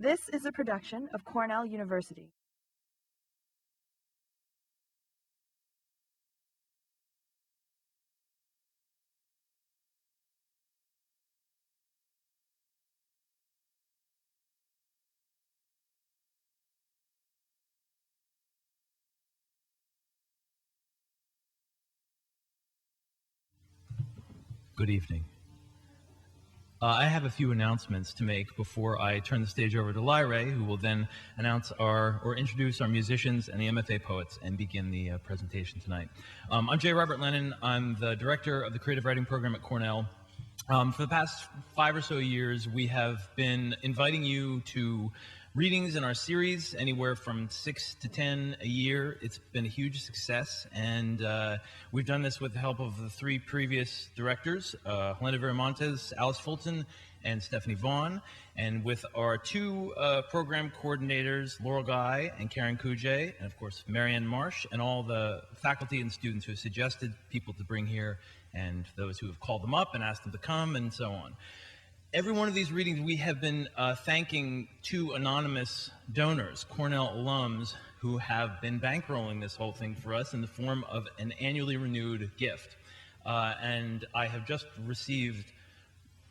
This is a production of Cornell University. Good evening. I have a few announcements to make before I turn the stage over to Lyra, who will then announce or introduce our musicians and the MFA poets and begin the presentation tonight. I'm J. Robert Lennon. I'm the director of the creative writing program at Cornell. For the past 5 or so years, we have been inviting you to readings in our series, anywhere from 6 to 10 a year. It's been a huge success, and we've done this with the help of the 3 previous directors, Helena Viramontes, Alice Fulton, and Stephanie Vaughn, and with our 2 program coordinators, Laurel Guy and Karen Kujay, and of course Marianne Marsh, and all the faculty and students who have suggested people to bring here, and those who have called them up and asked them to come, and so on. Every one of these readings, we have been thanking 2 anonymous donors, Cornell alums, who have been bankrolling this whole thing for us in the form of an annually renewed gift. And I have just received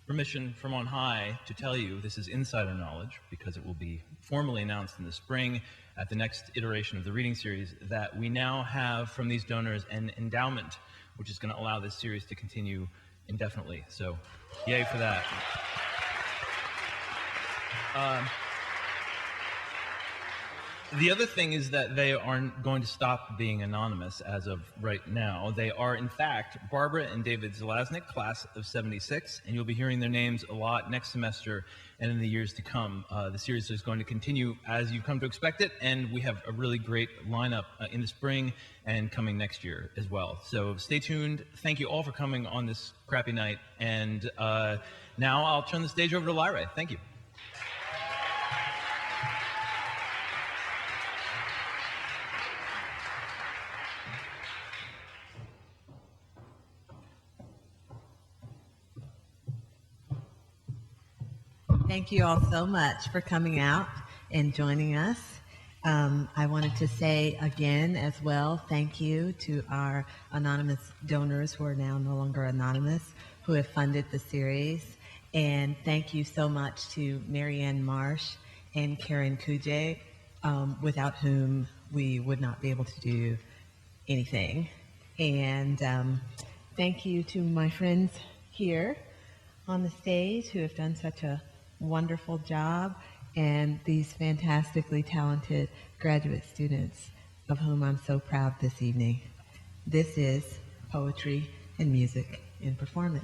permission from on high to tell you, this is insider knowledge, because it will be formally announced in the spring at the next iteration of the reading series, that we now have from these donors an endowment, which is going to allow this series to continue indefinitely. So, yay for that. The other thing is that they aren't going to stop being anonymous as of right now. They are, in fact, Barbara and David Zelaznik, class of 76, and you'll be hearing their names a lot next semester and in the years to come. The series is going to continue as you've come to expect it, and we have a really great lineup in the spring and coming next year as well. So stay tuned. Thank you all for coming on this crappy night, and now I'll turn the stage over to Lyra. Thank you. Thank you all so much for coming out and joining us. I wanted to say again as well, thank you to our anonymous donors who are now no longer anonymous, who have funded the series. And thank you so much to Marianne Marsh and Karen Kujay, without whom we would not be able to do anything. And thank you to my friends here on the stage who have done such a wonderful job, and these fantastically talented graduate students of whom I'm so proud this evening. This is Poetry and Music in Performance.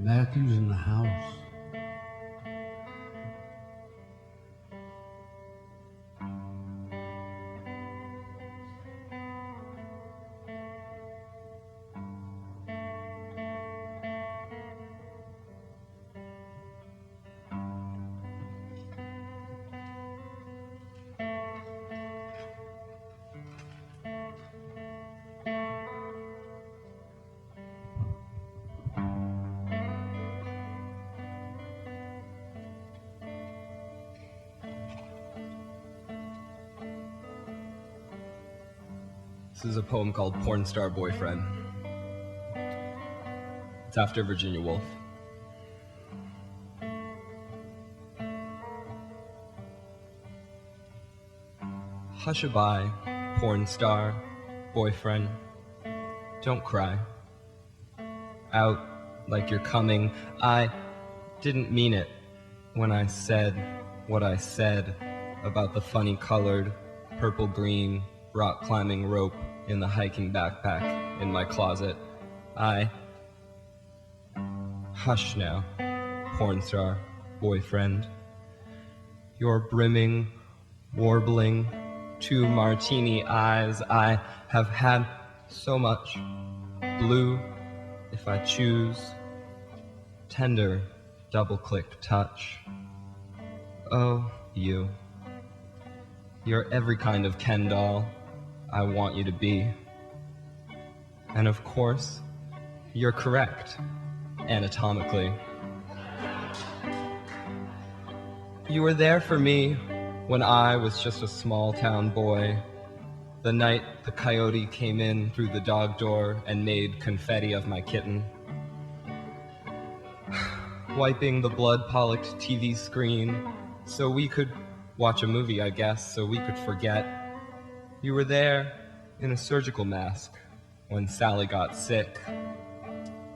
Matthew's in the house. This is a poem called Porn Star Boyfriend. It's after Virginia Woolf. Hush-a-bye, porn star, boyfriend, don't cry. Out like you're coming, I didn't mean it when I said what I said about the funny colored, purple-green, rock climbing rope in the hiking backpack in my closet. Hush now, porn star, boyfriend. Your brimming, warbling, 2 martini eyes. I have had so much. Blue, if I choose. Tender, double-click touch. Oh, you. You're every kind of Ken doll I want you to be. And of course, you're correct, anatomically. You were there for me when I was just a small-town boy, the night the coyote came in through the dog door and made confetti of my kitten. Wiping the blood-polished TV screen so we could watch a movie, I guess, so we could forget. You were there in a surgical mask when Sally got sick.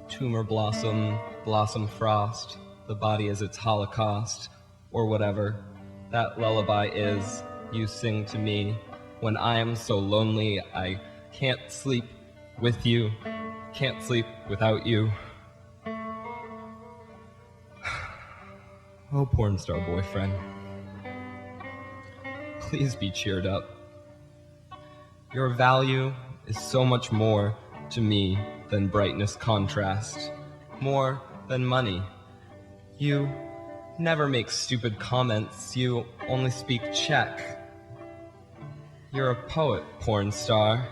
Tumor blossom, blossom frost, the body is its holocaust, or whatever that lullaby is you sing to me when I am so lonely I can't sleep with you, can't sleep without you. Oh, porn star boyfriend, please be cheered up. Your value is so much more to me than brightness contrast, more than money. You never make stupid comments, you only speak Czech. You're a poet, porn star.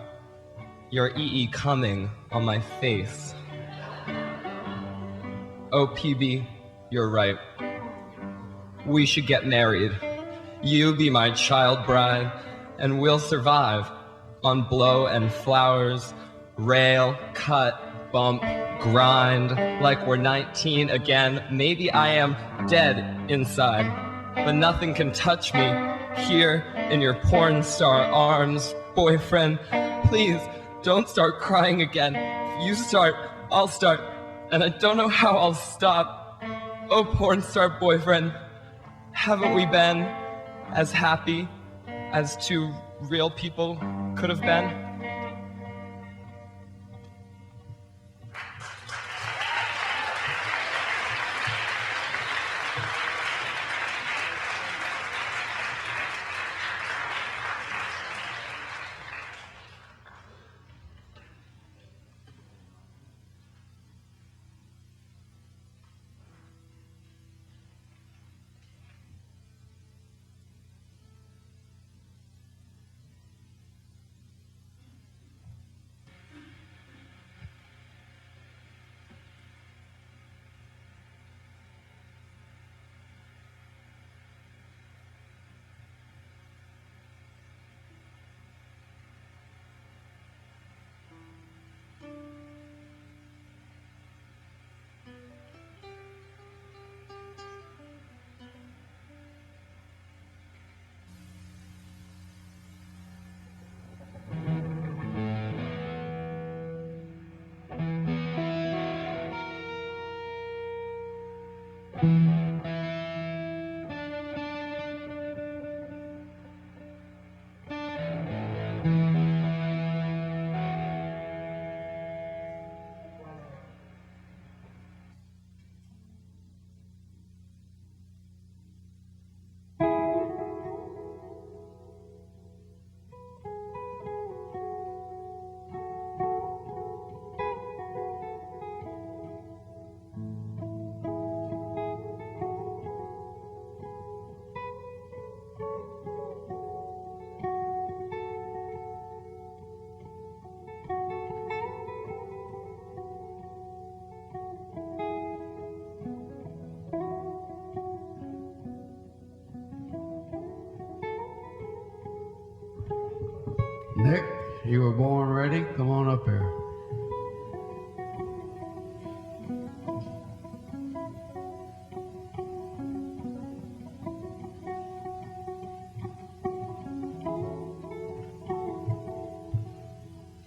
You're E.E. Cumming on my face. Oh, PB, you're right. We should get married. You be my child bride, and we'll survive on blow and flowers, rail, cut, bump, grind, like we're 19 again. Maybe I am dead inside, but nothing can touch me here in your porn star arms. Boyfriend, please don't start crying again. If you start, I'll start, and I don't know how I'll stop. Oh, porn star boyfriend, haven't we been as happy as 2 real people could have been? Nick, you were born ready? Come on up here.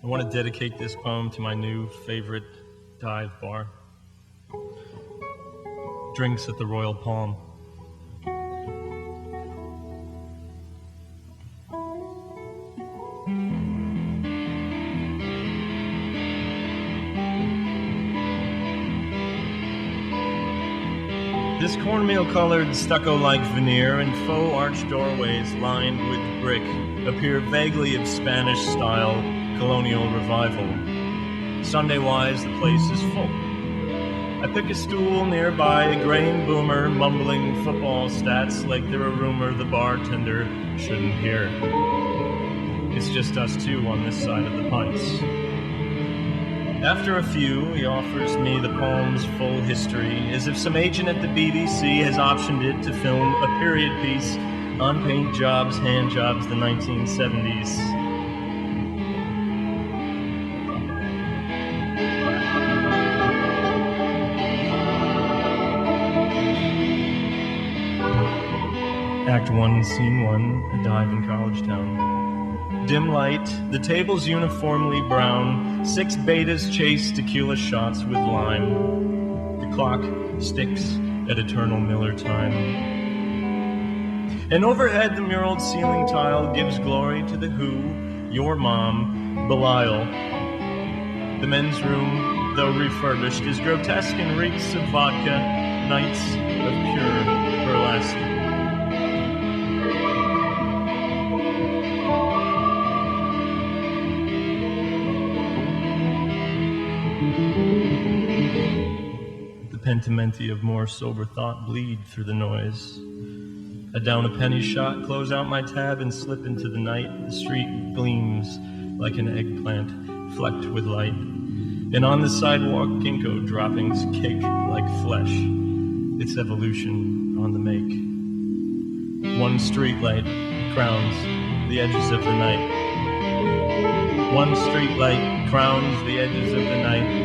I want to dedicate this poem to my new favorite dive bar. Drinks at the Royal Palm. This cornmeal-colored stucco-like veneer and faux arched doorways lined with brick appear vaguely of Spanish-style colonial revival. Sunday-wise, the place is full. I pick a stool nearby, a grain boomer mumbling football stats like they're a rumor the bartender shouldn't hear. It's just us two on this side of the pints. After a few, he offers me the poem's full history, as if some agent at the BBC has optioned it to film a period piece on paint jobs, hand jobs, the 1970s. Act 1, Scene 1, a dive in College Town. Dim light, the table's uniformly brown, 6 betas chase tequila shots with lime. The clock sticks at eternal Miller time. And overhead, the muraled ceiling tile gives glory to the Who, your mom, Belial. The men's room, though refurbished, is grotesque and reeks of vodka, nights of pure burlesque. Pentimenti of more sober thought bleed through the noise. I down a penny shot, close out my tab, and slip into the night. The street gleams like an eggplant, flecked with light. And on the sidewalk, ginkgo droppings cake like flesh, its evolution on the make. One streetlight crowns the edges of the night. One streetlight crowns the edges of the night.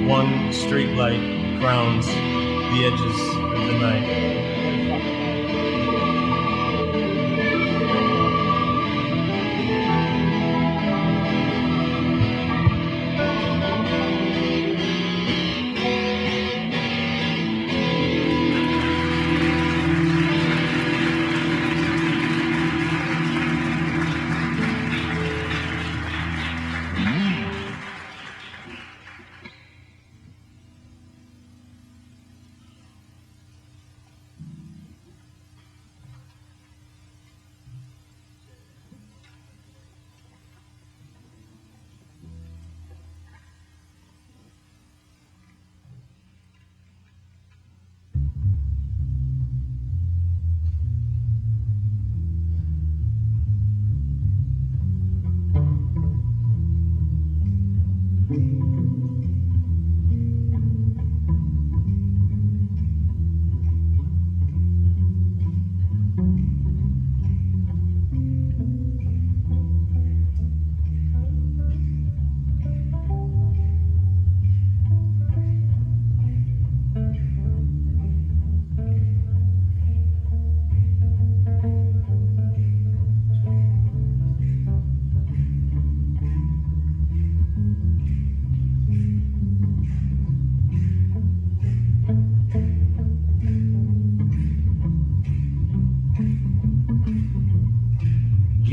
One streetlight crowns the edges of the night.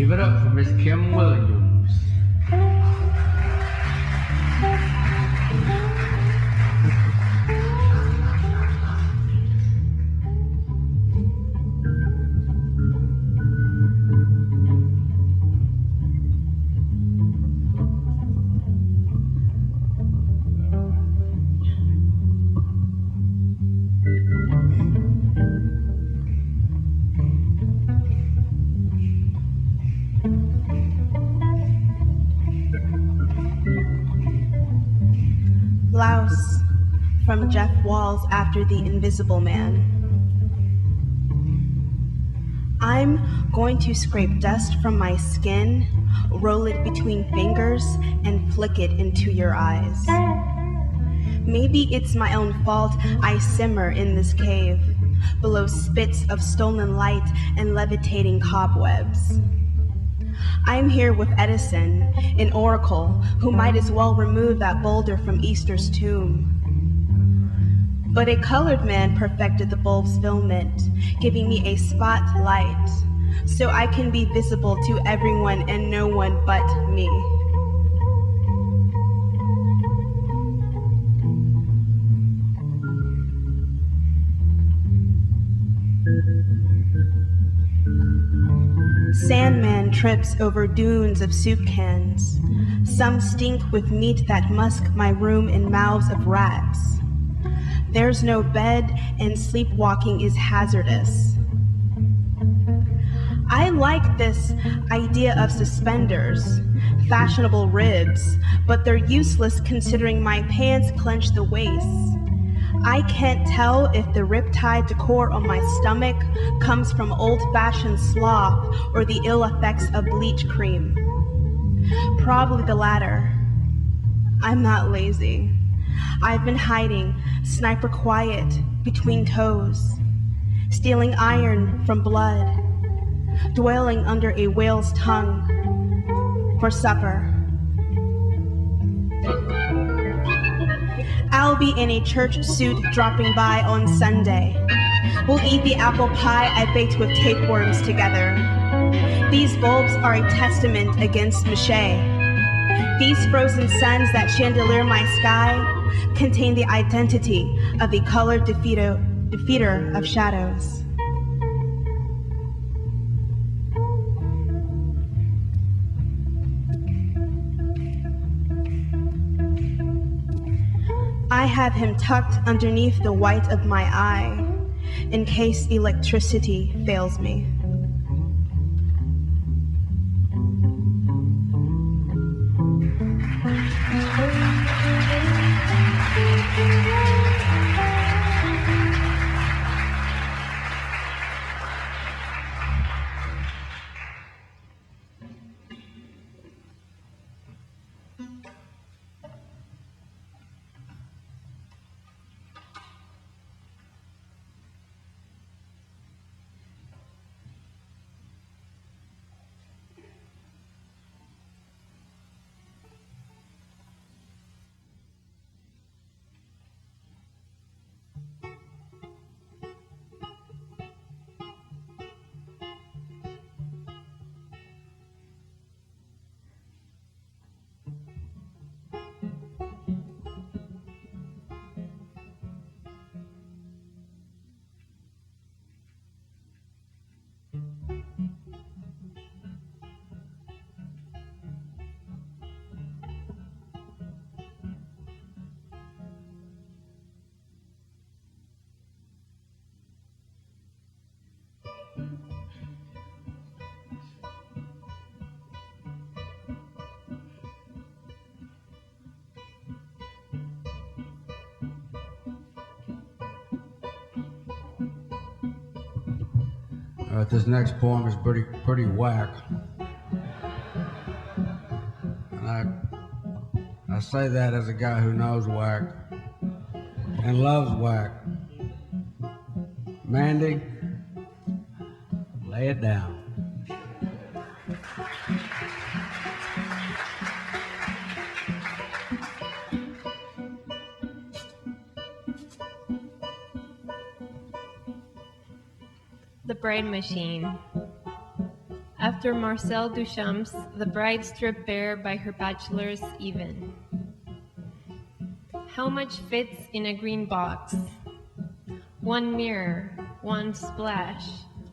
Give it up for Miss Kim Williams. Blouse from Jeff Walls after The Invisible Man. I'm going to scrape dust from my skin, roll it between fingers, and flick it into your eyes. Maybe it's my own fault I simmer in this cave, below spits of stolen light and levitating cobwebs. I'm here with Edison, an oracle who might as well remove that boulder from Easter's tomb. But a colored man perfected the bulb's filament, giving me a spotlight, so I can be visible to everyone and no one but me. Sandman trips over dunes of soup cans. Some stink with meat that musk my room in mouths of rats. There's no bed and sleepwalking is hazardous. I like this idea of suspenders, fashionable ribs, but they're useless considering my pants clench the waist. I can't tell if the riptide decor on my stomach comes from old-fashioned sloth or the ill effects of bleach cream. Probably the latter. I'm not lazy. I've been hiding, sniper quiet, between toes, stealing iron from blood, dwelling under a whale's tongue for supper. I'll be in a church suit dropping by on Sunday. We'll eat the apple pie I baked with tapeworms together. These bulbs are a testament against mache. These frozen suns that chandelier my sky contain the identity of the colored defeater of shadows. I have him tucked underneath the white of my eye, in case electricity fails me. This next poem is pretty whack. And I say that as a guy who knows whack and loves whack. Mandy, lay it down. The Brain Machine. After Marcel Duchamp's The Bride Stripped Bare by Her Bachelors Even. How much fits in a green box? One mirror, one splash,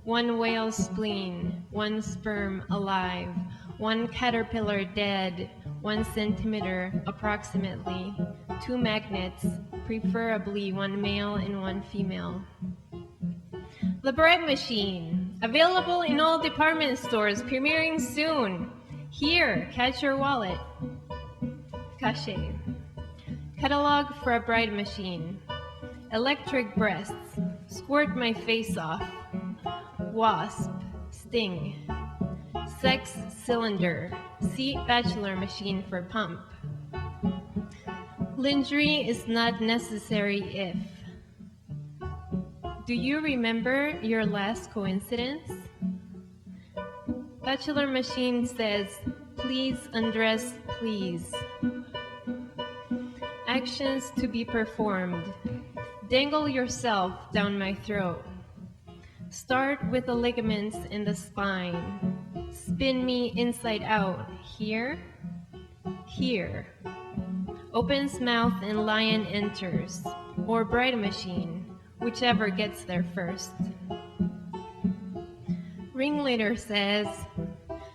one whale spleen, one sperm alive, one caterpillar dead, 1 centimeter approximately, 2 magnets, preferably one male and one female. The Bread Machine, available in all department stores, premiering soon. Here, catch your wallet. Cachet. Catalog for a bride machine. Electric breasts, squirt my face off. Wasp, sting. Sex cylinder, see bachelor machine for pump. Lingerie is not necessary if. Do you remember your last coincidence? Bachelor machine says, please undress, please. Actions to be performed. Dangle yourself down my throat. Start with the ligaments in the spine. Spin me inside out. Here, here. Opens mouth and lion enters. Or bride machine, whichever gets there first. Ringleader says,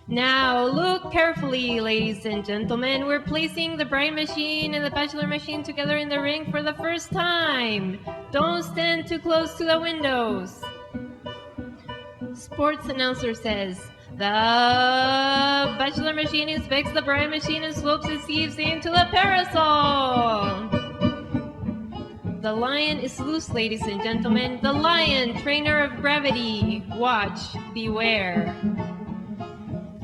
now look carefully, ladies and gentlemen. We're placing the bride machine and the bachelor machine together in the ring for the first time. Don't stand too close to the windows. Sports announcer says, the bachelor machine inspects the bride machine and slopes its eaves into the parasol. The lion is loose, ladies and gentlemen. The lion, trainer of gravity. Watch, beware.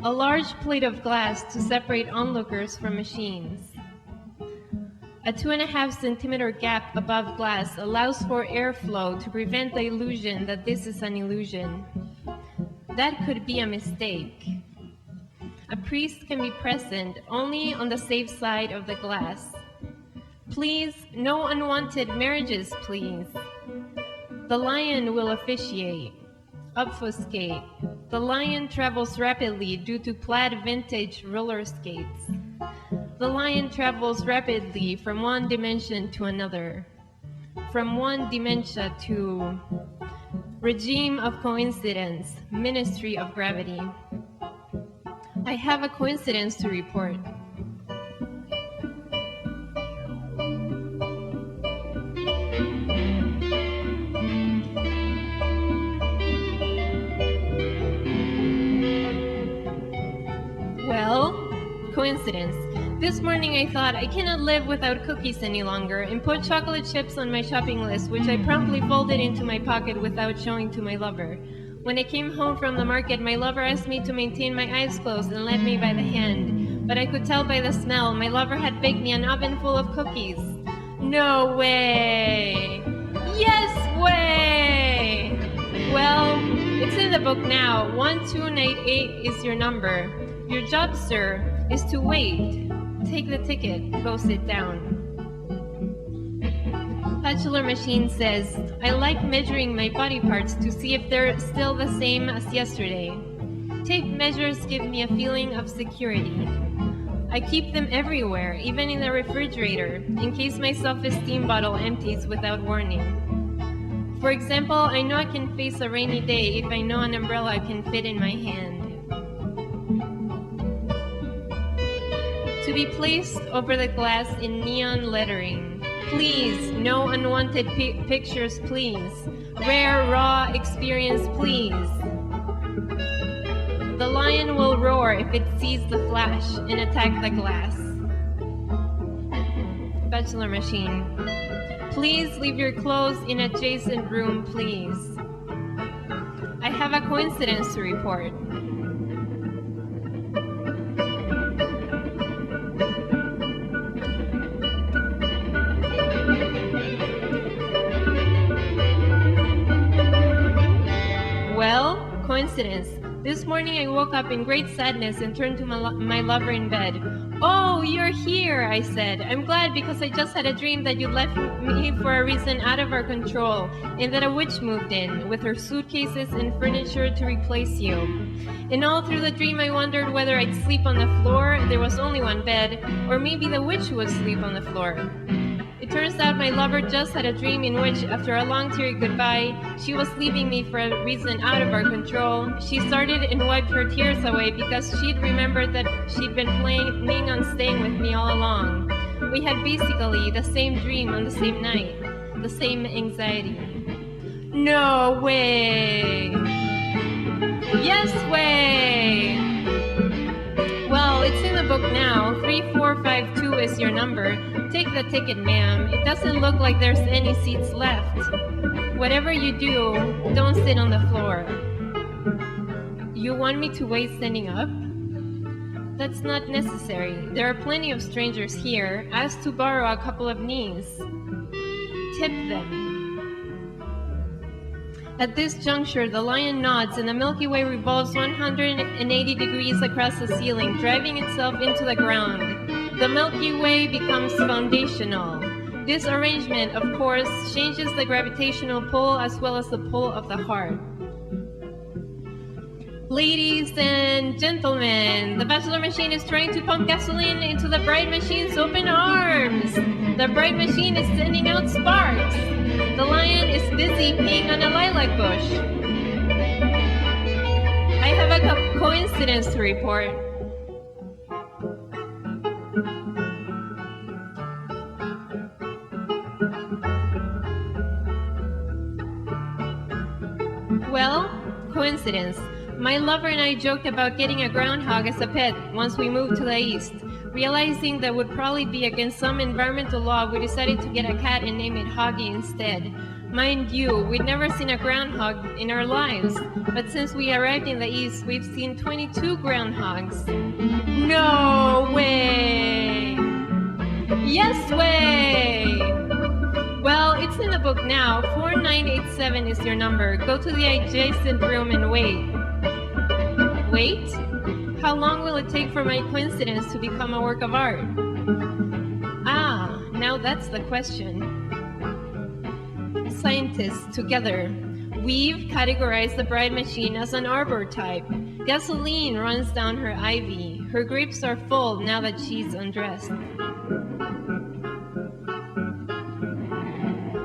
A large plate of glass to separate onlookers from machines. A 2.5 centimeter gap above glass allows for airflow to prevent the illusion that this is an illusion. That could be a mistake. A priest can be present only on the safe side of the glass. Please, no unwanted marriages, please. The lion will officiate. Obfuscate. The lion travels rapidly due to plaid vintage roller skates. The lion travels rapidly from one dimension to another. From one dementia to regime of coincidence, ministry of gravity. I have a coincidence to report. Well, coincidence. This morning I thought I cannot live without cookies any longer and put chocolate chips on my shopping list, which I promptly folded into my pocket without showing to my lover. When I came home from the market, my lover asked me to maintain my eyes closed and led me by the hand. But I could tell by the smell my lover had baked me an oven full of cookies. No way! Yes way! Well, it's in the book now. 1298 is your number. Your job, sir, is to wait. Take the ticket, go sit down. Bachelor machine says, I like measuring my body parts to see if they're still the same as yesterday. Tape measures give me a feeling of security. I keep them everywhere, even in the refrigerator, in case my self-esteem bottle empties without warning. For example, I know I can face a rainy day if I know an umbrella can fit in my hand. To be placed over the glass in neon lettering. Please, no unwanted pictures, please. Rare, raw experience, please. The lion will roar if it sees the flash and attack the glass. Bachelor machine. Please leave your clothes in adjacent room, please. I have a coincidence to report. Well, coincidence. This morning I woke up in great sadness and turned to my lover in bed. Oh, you're here, I said. I'm glad because I just had a dream that you left me for a reason out of our control and that a witch moved in with her suitcases and furniture to replace you. And all through the dream I wondered whether I'd sleep on the floor, there was only one bed, or maybe the witch would sleep on the floor. It turns out my lover just had a dream in which, after a long teary goodbye, she was leaving me for a reason out of our control. She started and wiped her tears away because she'd remembered that she'd been planning on staying with me all along. We had basically the same dream on the same night, the same anxiety. No way! Yes way! Well, it's in the book now. 3452 is your number. Take the ticket, ma'am. It doesn't look like there's any seats left. Whatever you do, don't sit on the floor. You want me to wait standing up? That's not necessary. There are plenty of strangers here. Ask to borrow a couple of knees. Tip them. At this juncture, the lion nods and the Milky Way revolves 180 degrees across the ceiling, driving itself into the ground. The Milky Way becomes foundational. This arrangement, of course, changes the gravitational pull as well as the pull of the heart. Ladies and gentlemen, the Bachelor Machine is trying to pump gasoline into the Bride Machine's open arms. The Bride Machine is sending out sparks. The lion is busy peeing on a lilac bush. I have a coincidence to report. Well, coincidence. My lover and I joked about getting a groundhog as a pet once we moved to the east. Realizing that would probably be against some environmental law, we decided to get a cat and name it Hoggy instead. Mind you, we'd never seen a groundhog in our lives, but since we arrived in the east, we've seen 22 groundhogs. No way! Yes way! Well, it's in the book now. 4987 is your number. Go to the adjacent room and wait. Wait? How long will it take for my coincidence to become a work of art? Ah, now that's the question. Scientists, together, we've categorized the Bride Machine as an arbor type. Gasoline runs down her ivy. Her grapes are full now that she's undressed.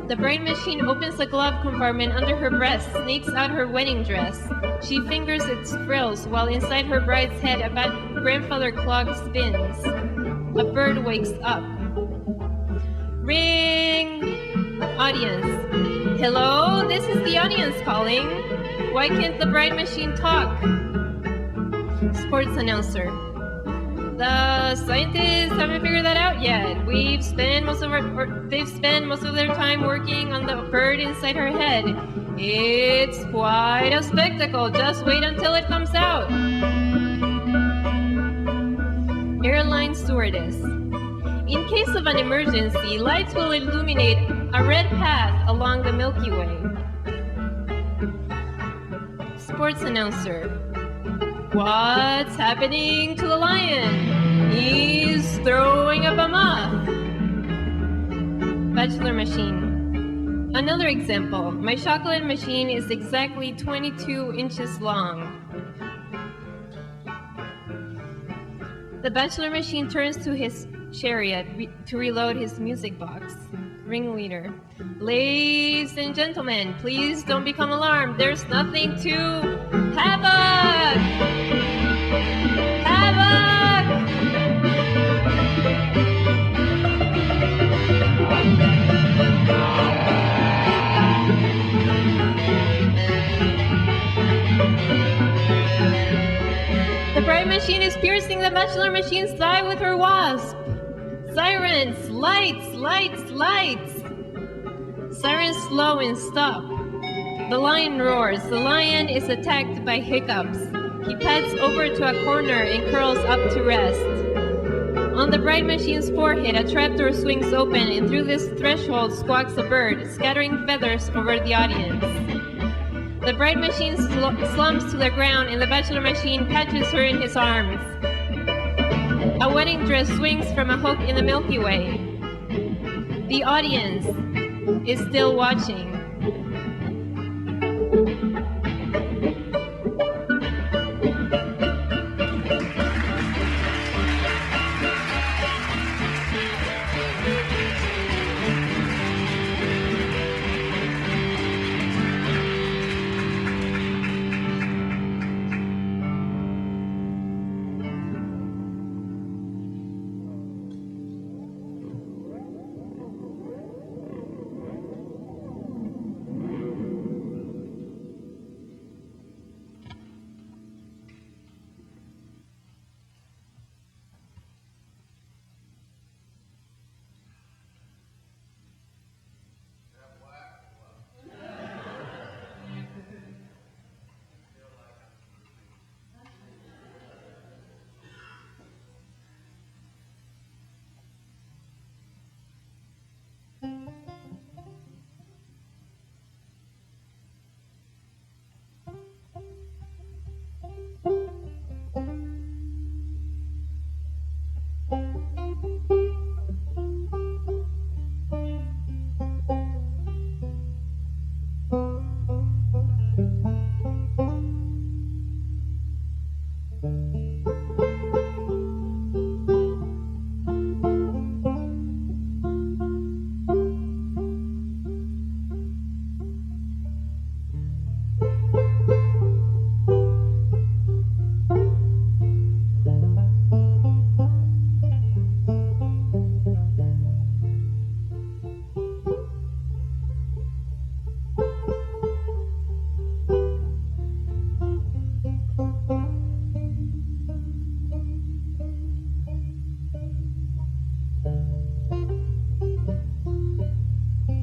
The Bride Machine opens the glove compartment under her breast, sneaks out her wedding dress. She fingers its frills while inside her bride's head a grandfather clock spins. A bird wakes up. Ring! Audience. Hello, this is the audience calling. Why can't the Bride Machine talk? Sports announcer. The scientists haven't figured that out yet. They've spent most of their time working on the bird inside her head. It's quite a spectacle. Just wait until it comes out. Airline stewardess. In case of an emergency, lights will illuminate a red path along the Milky Way. Sports announcer. What's happening to the lion? He's throwing up a moth. Bachelor Machine. Another example. My chocolate machine is exactly 22 inches long. The Bachelor Machine turns to his chariot to reload his music box. Ringleader. Ladies and gentlemen, please don't become alarmed. There's nothing to havoc! Havoc! The Bride Machine is piercing the Bachelor Machine's thigh with her wasp. Sirens! Lights! Lights! Lights! Sirens slow and stop. The lion roars. The lion is attacked by hiccups. He pads over to a corner and curls up to rest. On the Bride Machine's forehead, a trapdoor swings open, and through this threshold squawks a bird, scattering feathers over the audience. The Bride Machine slumps to the ground, and the Bachelor Machine catches her in his arms. A wedding dress swings from a hook in the Milky Way. The audience is still watching.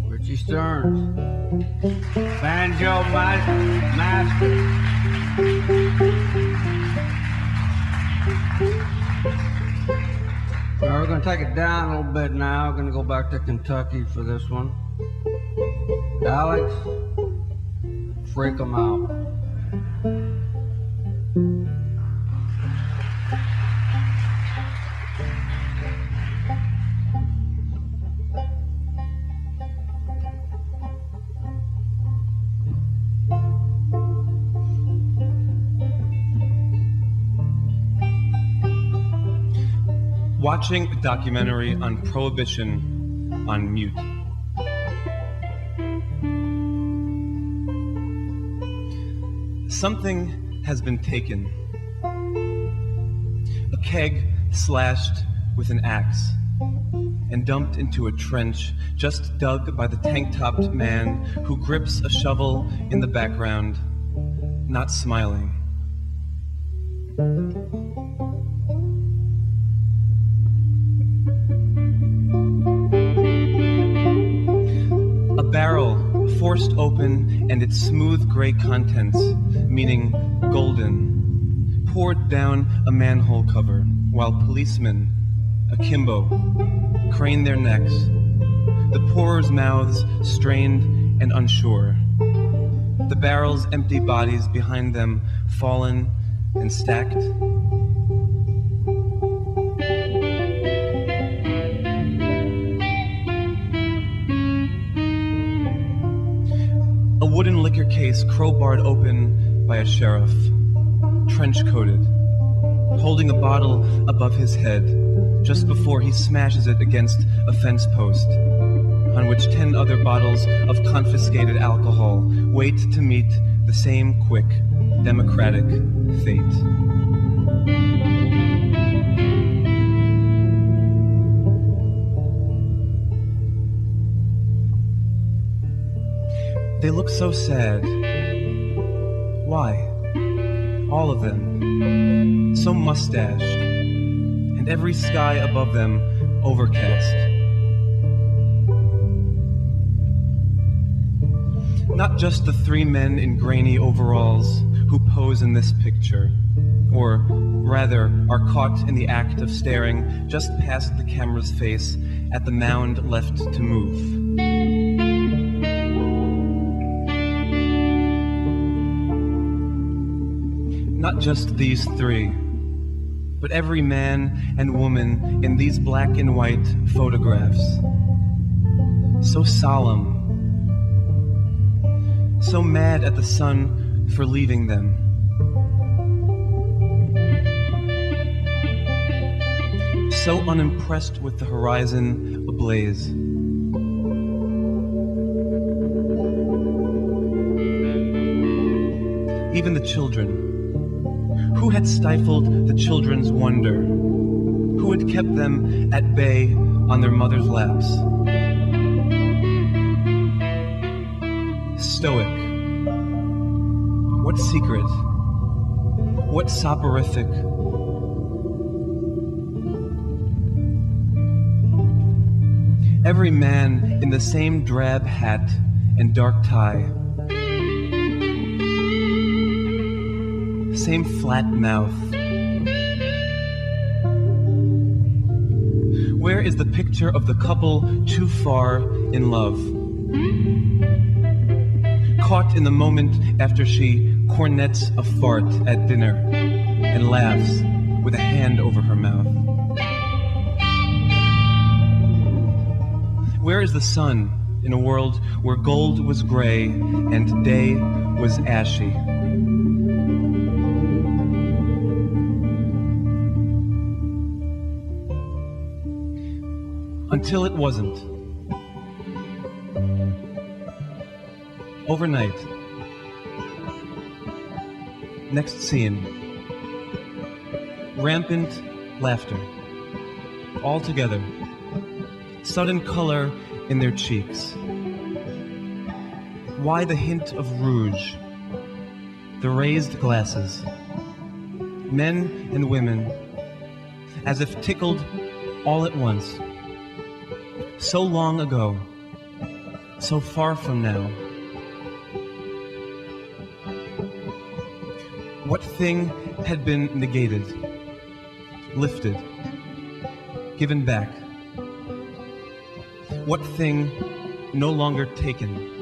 Richie Stearns, banjo master. Now we're going to take it down a little bit now. We're going to go back to Kentucky for this one. Alex, freak 'em out. Watching a documentary on prohibition on mute. Something has been taken. A keg slashed with an axe and dumped into a trench just dug by the tank-topped man who grips a shovel in the background, not smiling. Barrel forced open and its smooth gray contents, meaning golden, poured down a manhole cover while policemen, akimbo, craned their necks, the pourers' mouths strained and unsure, the barrel's empty bodies behind them fallen and stacked. A wooden liquor case crowbarred open by a sheriff, trench-coated, holding a bottle above his head just before he smashes it against a fence post, on which 10 other bottles of confiscated alcohol wait to meet the same quick, democratic fate. They look so sad. Why? All of them. So mustached. And every sky above them overcast. Not just the 3 men in grainy overalls who pose in this picture, or rather are caught in the act of staring just past the camera's face at the mound left to move. Not just these 3, but every man and woman in these black and white photographs. So solemn, so mad at the sun for leaving them. So unimpressed with the horizon ablaze. Even the children. Who had stifled the children's wonder? Who had kept them at bay on their mother's laps? Stoic. What secret? What soporific? Every man in the same drab hat and dark tie. Same flat mouth. Where is the picture of the couple too far in love? Caught in the moment after she cornets a fart at dinner and laughs with a hand over her mouth. Where is the sun in a world where gold was gray and day was ashy? Until it wasn't. Overnight. Next scene. Rampant laughter. All together. Sudden color in their cheeks. Why the hint of rouge? The raised glasses. Men and women, as if tickled all at once. So long ago, so far from now. What thing had been negated, lifted, given back? What thing no longer taken?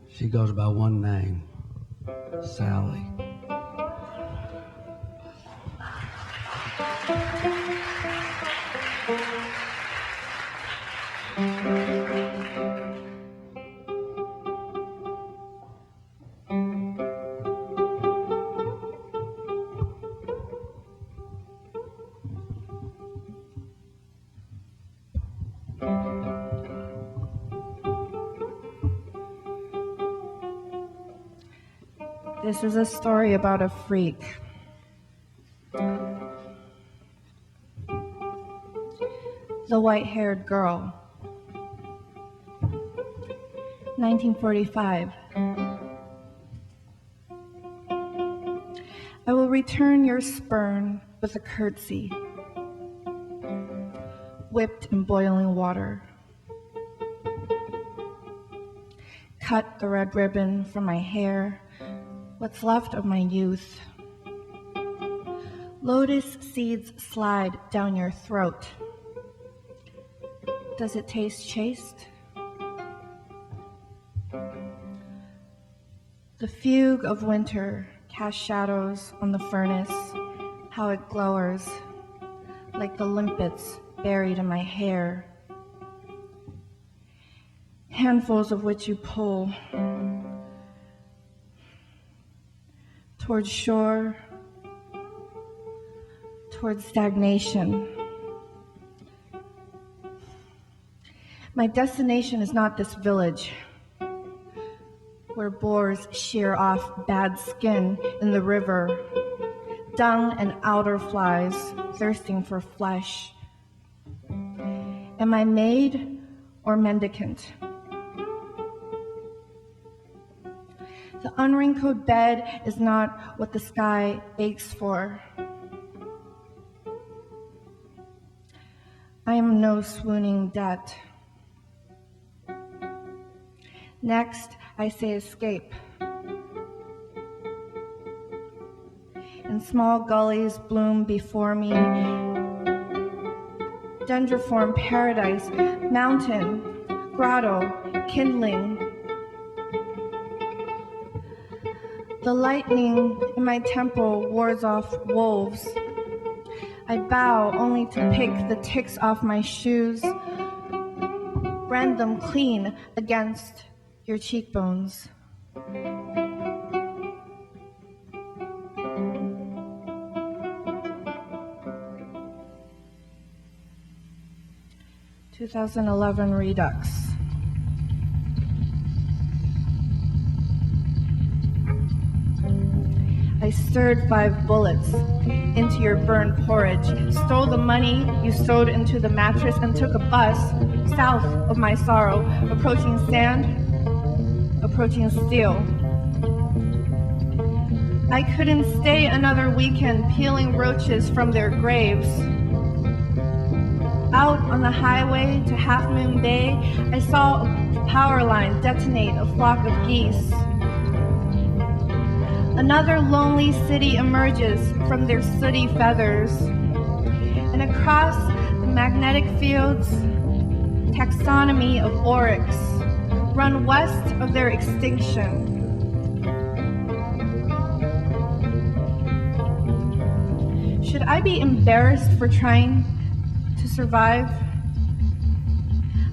She goes by one name, Sally. This is a story about a freak. The white-haired girl. 1945. I will return your spurn with a curtsy, whipped in boiling water. cut the red ribbon from my hair, what's left of my youth. Lotus seeds slide down your throat. Does it taste chaste? The fugue of winter casts shadows on the furnace, how it glowers, like the limpets buried in my hair. Handfuls of which you pull towards shore, towards stagnation. My destination is not this village, where boars shear off bad skin in the river, dung and alder flies thirsting for flesh. Am I maid or mendicant? The unwrinkled bed is not what the sky aches for. I am no swooning debt. Next, I say escape. And small gullies bloom before me. Dendriform paradise, mountain, grotto, kindling. The lightning in my temple wards off wolves. I bow only to pick the ticks off my shoes, brand them clean against your cheekbones. (2011) Redux. I stirred 5 bullets into your burned porridge, stole the money you stowed into the mattress, and took a bus south of my sorrow, approaching sand, approaching steel. I couldn't stay another weekend peeling roaches from their graves. Out on the highway to Half Moon Bay, I saw a power line detonate a flock of geese. Another lonely city emerges from their sooty feathers, and across the magnetic fields, taxonomy of oryx run west of their extinction. Should I be embarrassed for trying to survive?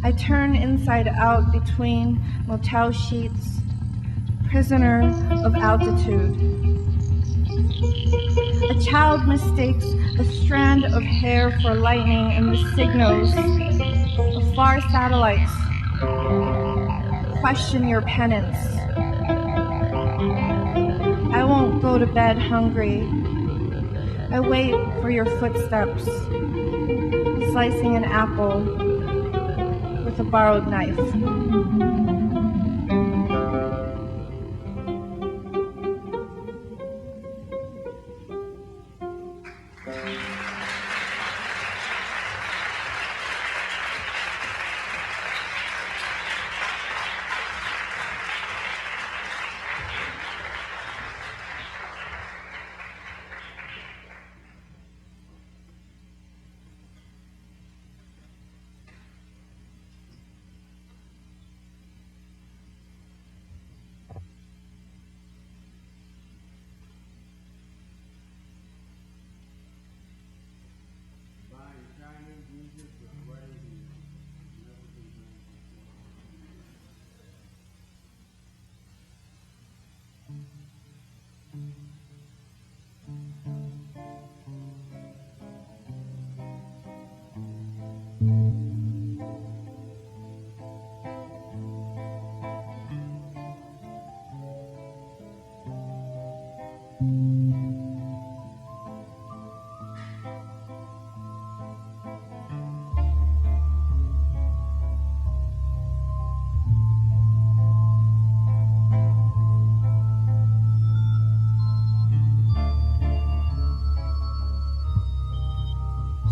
I turn inside out between motel sheets, prisoner of altitude. A child mistakes a strand of hair for lightning in the signals of far satellites. Question your penance. I won't go to bed hungry. I wait for your footsteps, slicing an apple with a borrowed knife.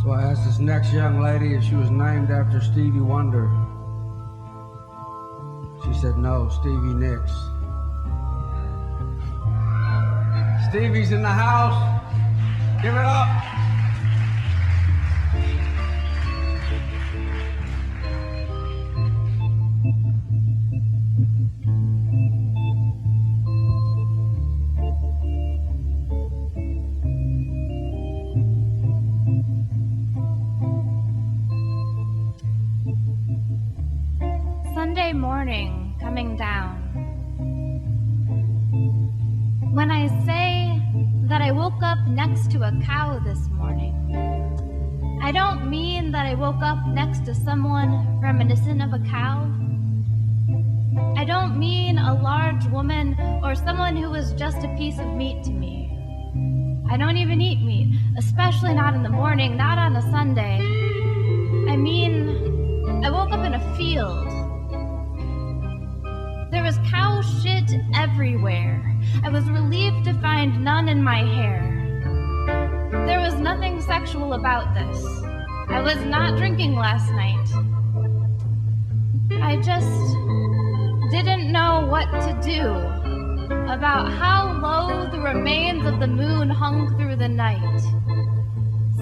So I asked this next young lady if she was named after Stevie Wonder. She said no, Stevie Nicks. Stevie's in the house. Give it up. Sunday morning coming down. When I say that I woke up next to a cow this morning, I don't mean that I woke up next to someone reminiscent of a cow. I don't mean a large woman or someone who was just a piece of meat to me. I don't even eat meat, especially not in the morning, not on a Sunday. I mean, I woke up in a field. There was cow shit everywhere. I was relieved to find none in my hair. There was nothing sexual about this. I was not drinking last night. I just didn't know what to do about how low the remains of the moon hung through the night.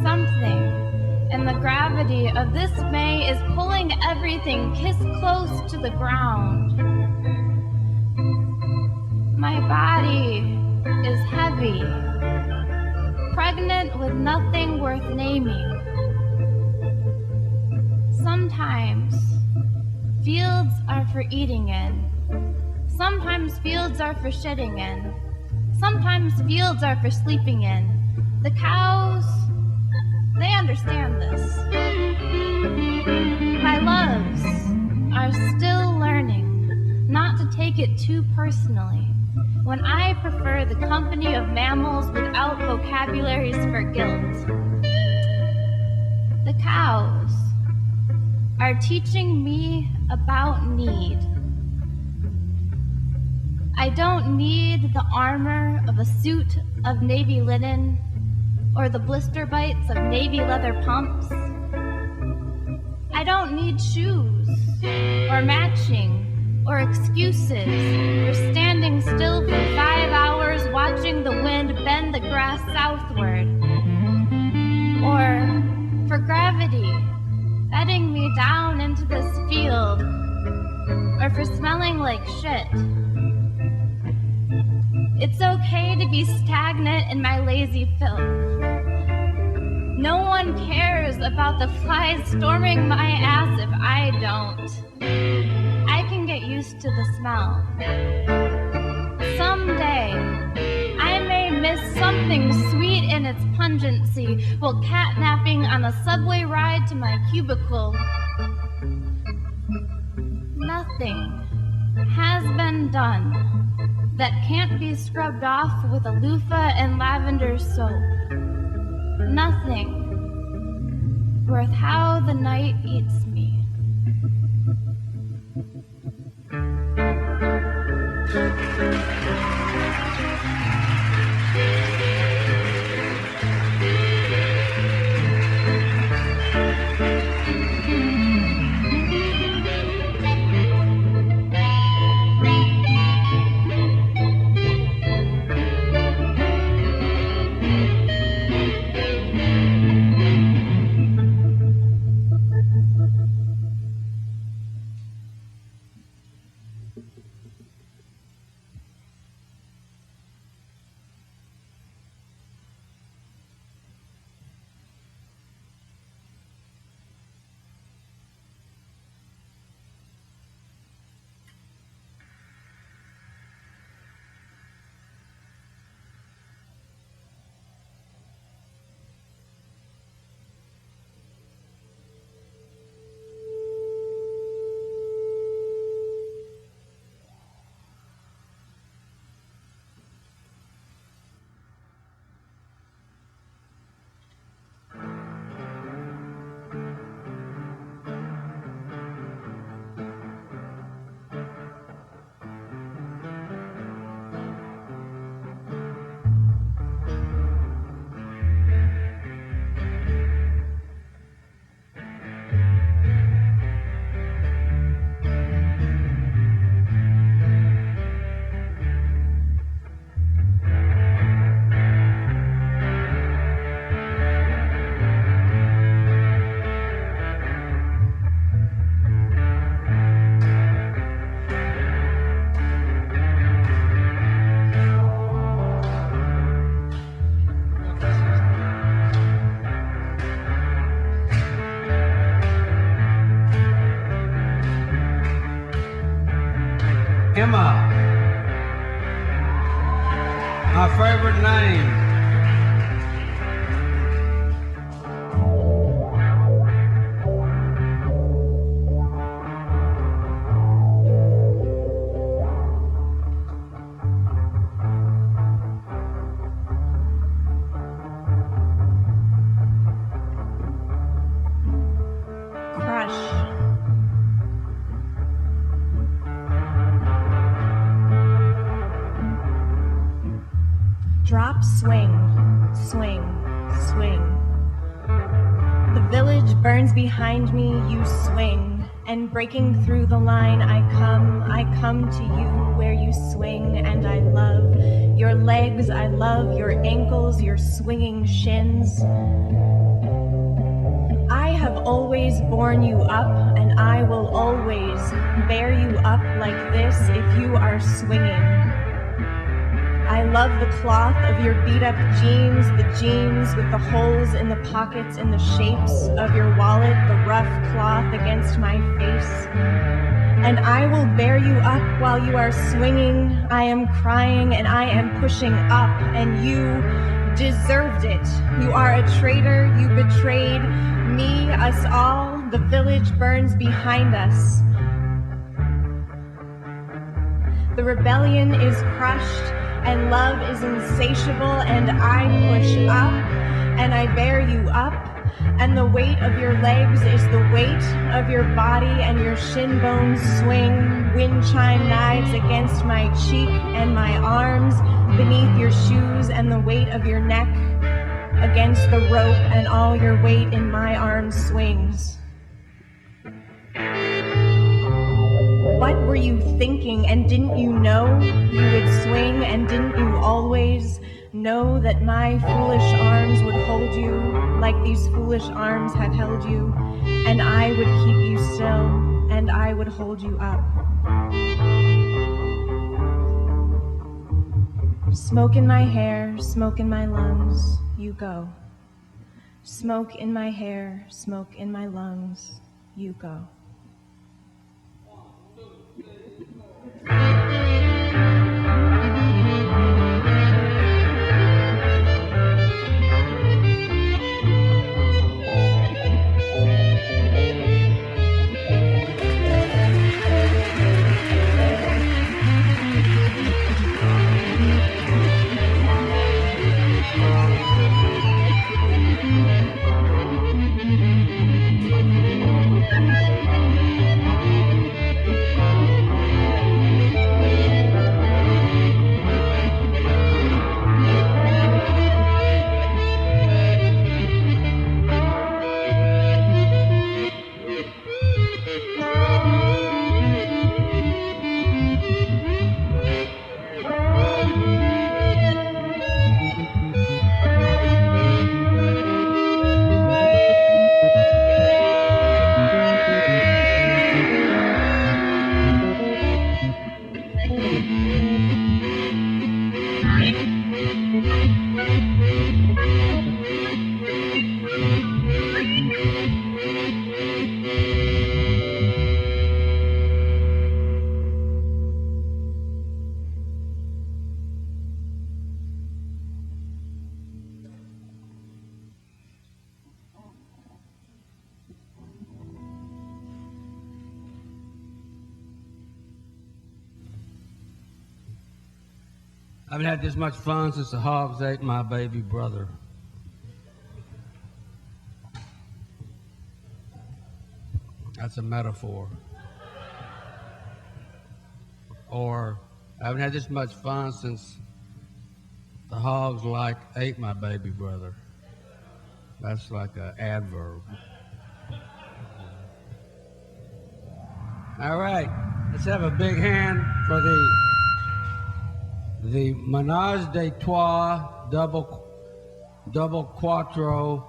Something in the gravity of this May is pulling everything kiss close to the ground. My body is heavy, pregnant with nothing worth naming. Sometimes fields are for eating in. Sometimes fields are for shitting in. Sometimes fields are for sleeping in. The cows, they understand this. My loves are still learning not to take it too personally when I prefer the company of mammals without vocabularies for guilt. The cows are teaching me about need. I don't need the armor of a suit of navy linen or the blister bites of navy leather pumps. I don't need shoes or matching or excuses for standing still for 5 hours watching the wind bend the grass southward, or for gravity bedding me down into this field, or for smelling like shit. It's okay to be stagnant in my lazy filth. No one cares about the flies storming my ass if I don't. I can get used to the smell. Someday, I may miss something sweet in its pungency while catnapping on a subway ride to my cubicle. Nothing has been done that can't be scrubbed off with a loofah and lavender soap. Nothing worth how the night eats me. Emma. My favorite name. Drop, swing, swing, swing. The village burns behind me, you swing. And breaking through the line, I come to you where you swing. And I love your legs, I love your ankles, your swinging shins. I have always borne you up, and I will always bear you up like this if you are swinging. I love the cloth of your beat-up jeans, the jeans with the holes in the pockets and the shapes of your wallet, the rough cloth against my face. And I will bear you up while you are swinging. I am crying and I am pushing up, and you deserved it. You are a traitor, you betrayed me, us all. The village burns behind us. The rebellion is crushed, and love is insatiable, and I push up, and I bear you up, and the weight of your legs is the weight of your body, and your shin bones swing, wind chime knives against my cheek and my arms, beneath your shoes, and the weight of your neck against the rope, and all your weight in my arms swings. What were you thinking, and didn't you know you would swing, and didn't you always know that my foolish arms would hold you like these foolish arms had held you, and I would keep you still, and I would hold you up. Smoke in my hair, smoke in my lungs, you go. Smoke in my hair, smoke in my lungs, you go. I haven't had this much fun since the hogs ate my baby brother. That's a metaphor. Or, I haven't had this much fun since the hogs ate my baby brother. That's like an adverb. All right, let's have a big hand for the Menage de Trois double quattro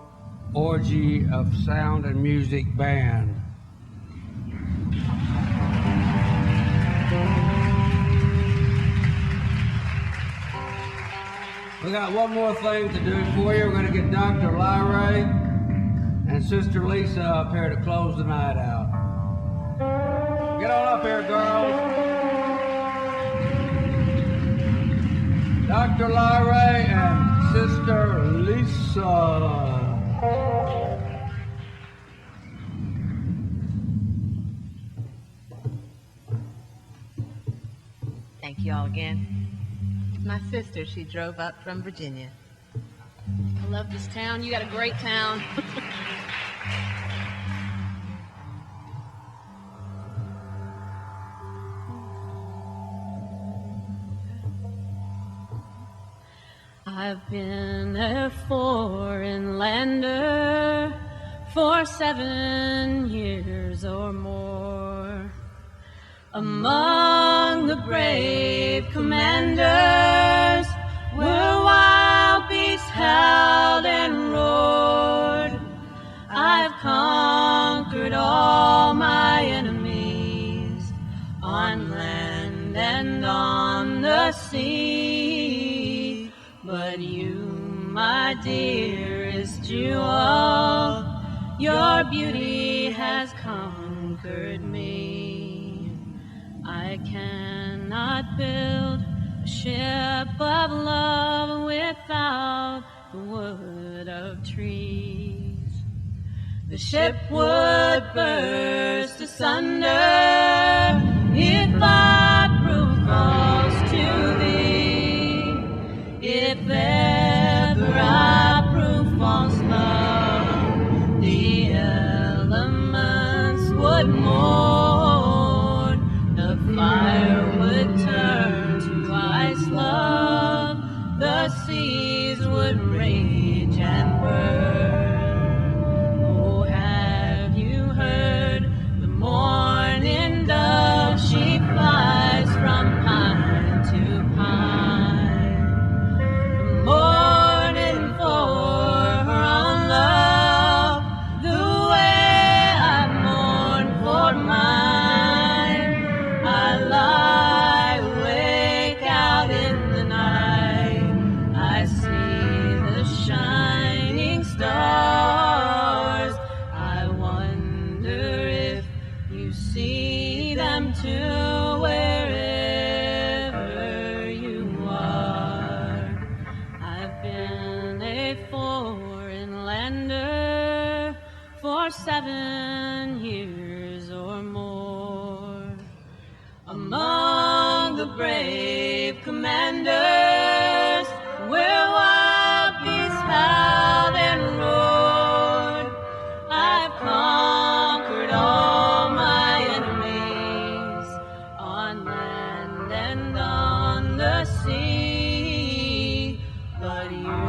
orgy of sound and music band. We got one more thing to do for you. We're going to get Dr. Lyra and Sister Lisa up here to close the night out. Get on up here, girls. Dr. Lyra and Sister Lisa. Thank you all again. My sister, she drove up from Virginia. I love this town. You got a great town. I've been a foreign lander for 7 years or more. Among the brave commanders where wild beasts howled and roared. I've conquered all my enemies on land and on the sea. But you, my dearest jewel, your beauty has conquered me. I cannot build a ship of love without the wood of trees. The ship would burst asunder if I prove false to thee. If ever I prove false love, the elements would mourn, the fire would turn to ice love, the seas would rage and burn. Oh, have you heard the morning dove? She flies from pine to pine, mourning for her own love, the way I mourn for mine. I lie awake out in the night, I see the shining stars. I wonder if you see them too, wherever you are. I've been a foreign lander for 7 years or more. Among the brave commanders where wild beasts howled and roared, I've conquered all my enemies on land and on the sea. But you,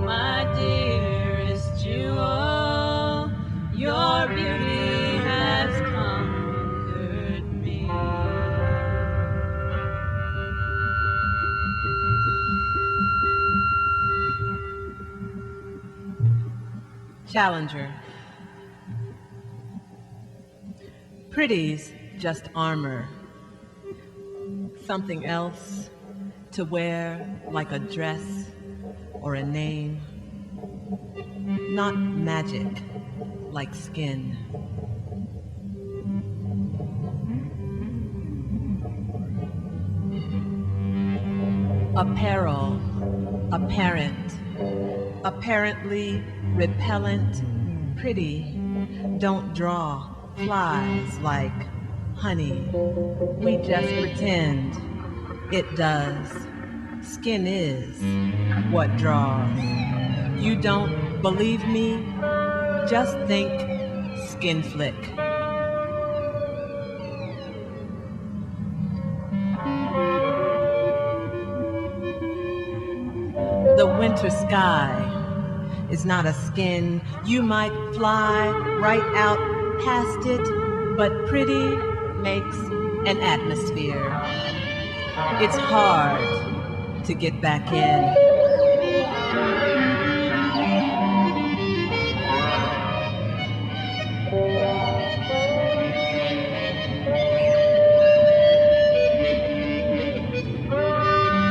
my dearest jewel, your beauty has conquered me. Challenger. Pretty's just armor. Something else to wear like a dress or a name. Not magic like skin. Apparel, apparent, apparently repellent, pretty, don't draw flies like honey. We just pretend it does. Skin is what draws. You don't believe me? Just think skin flick. The winter sky is not a skin. You might fly right out past it, but pretty makes an atmosphere. It's hard to get back in.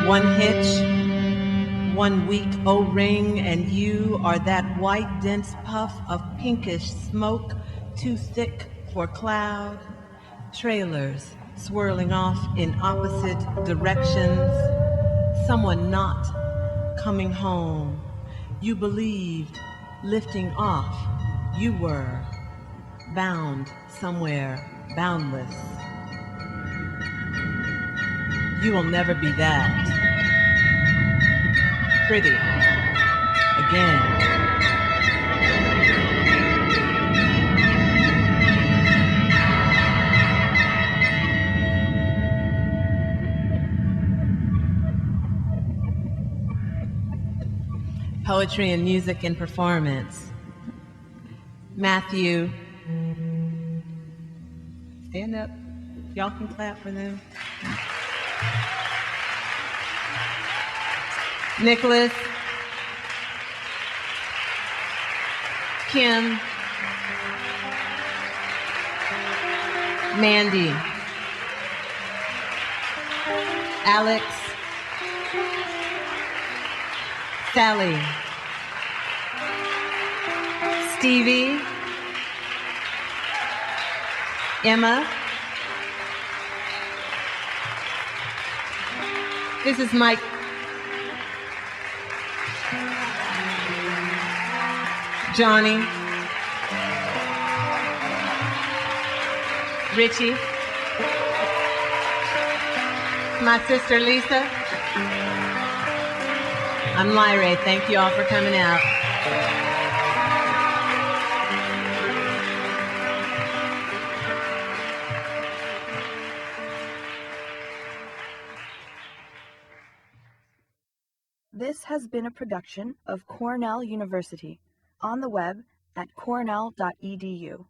One hitch, one weak O-ring, and you are that white, dense puff of pinkish smoke, too thick for cloud. Trailers swirling off in opposite directions, someone not coming home. You believed lifting off. You were bound somewhere, boundless. You will never be that pretty again. Poetry and music and performance. Matthew, stand up. Y'all can clap for them. Nicholas, Kim, Mandy, Alex, Sally, Stevie, Emma. This is Mike. Johnny, Richie, my sister Lisa. I'm Lyra. Thank you all for coming out. This has been a production of Cornell University, on the web at cornell.edu.